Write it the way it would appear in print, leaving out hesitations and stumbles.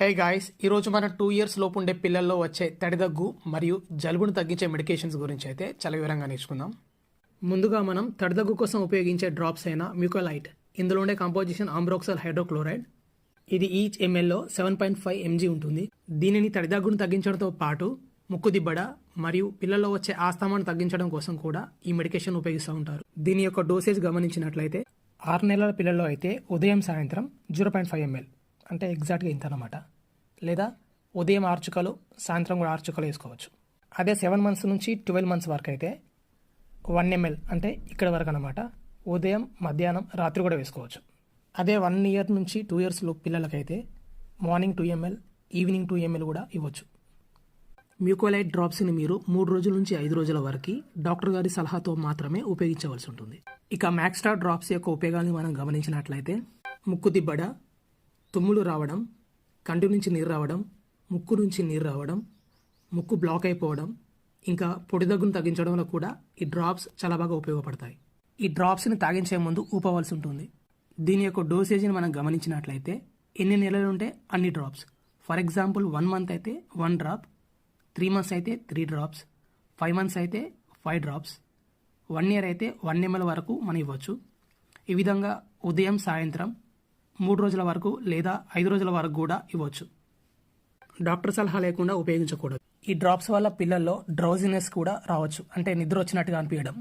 Hey guys, ఈరోజు మన 2 years లోపు ఉండే పిల్లల్లో వచ్చే తడిదగ్గు మరియు జలుబును తగ్గించే మెడికేషన్స్ గురించి అయితే చాలా వివరంగా నేర్చుకుందాం. ముందుగా మనం తడిదగ్గు కోసం ఉపయోగించే డ్రాప్స్ అయిన మ్యూకోలైట్. ఇందులో ఉండే కంపోజిషన్ ఆంబ్రోక్సల్ హైడ్రోక్లోరైడ్. ఇది ఈచ్ ఎంఎల్లో 7.5 mg ఉంటుంది. దీనిని తడిదగ్గును తగ్గించడంతో పాటు ముక్కు దిబ్బడ మరియు పిల్లల్లో వచ్చే ఆస్తమాను తగ్గించడం కోసం కూడా ఈ మెడికేషన్ ఉపయోగిస్తూ ఉంటారు. దీని యొక్క డోసేజ్ గమనించినట్లయితే 6 నెలల పిల్లల్లో అయితే ఉదయం సాయంత్రం 0.5 ml అంటే ఎగ్జాక్ట్గా ఇంత అనమాట. లేదా ఉదయం 6 చుక్కలు సాయంత్రం కూడా 6 చుక్కలు వేసుకోవచ్చు. అదే 7 months నుంచి 12 months వరకు అయితే 1 ml అంటే ఇక్కడ వరకు అనమాట. ఉదయం మధ్యాహ్నం రాత్రి కూడా వేసుకోవచ్చు. అదే 1 year నుంచి 2 years లోపు పిల్లలకైతే మార్నింగ్ 2 ml ఈవినింగ్ 2 ml కూడా ఇవ్వచ్చు. మ్యూకోలైట్ డ్రాప్స్ని మీరు 3 రోజుల నుంచి 5 రోజుల వరకు డాక్టర్ గారి సలహాతో మాత్రమే ఉపయోగించవలసి ఉంటుంది. ఇక మ్యాక్స్టార్ డ్రాప్స్ యొక్క ఉపయోగాన్ని మనం గమనించినట్లయితే ముక్కు దిబ్బడ, తుమ్ములు రావడం, కంటి నుంచి నీరు రావడం, ముక్కు నుంచి నీరు రావడం, ముక్కు బ్లాక్ అయిపోవడం, ఇంకా పొడి దగ్గును తగ్గించడంలో కూడా ఈ డ్రాప్స్ చాలా బాగా ఉపయోగపడతాయి. ఈ డ్రాప్స్ని తాగించే ముందు ఊపవలసి ఉంటుంది. దీని యొక్క డోసేజ్ని మనం గమనించినట్లయితే ఎన్ని నెలలు ఉంటే అన్ని డ్రాప్స్. ఫర్ ఎగ్జాంపుల్ 1 month అయితే 1 drop, 3 months అయితే 3 drops, 5 months అయితే 5 drops, 1 year అయితే 1 ml వరకు మనం ఇవ్వచ్చు. ఈ విధంగా ఉదయం సాయంత్రం 3 రోజుల వరకు లేదా 5 రోజుల వరకు కూడా ఇవ్వచ్చు. డాక్టర్ సలహా లేకుండా ఉపయోగించకూడదు. ఈ డ్రాప్స్ వల్ల పిల్లల్లో డ్రౌజినెస్ కూడా రావచ్చు, అంటే నిద్ర వచ్చినట్టుగా అనిపించడం.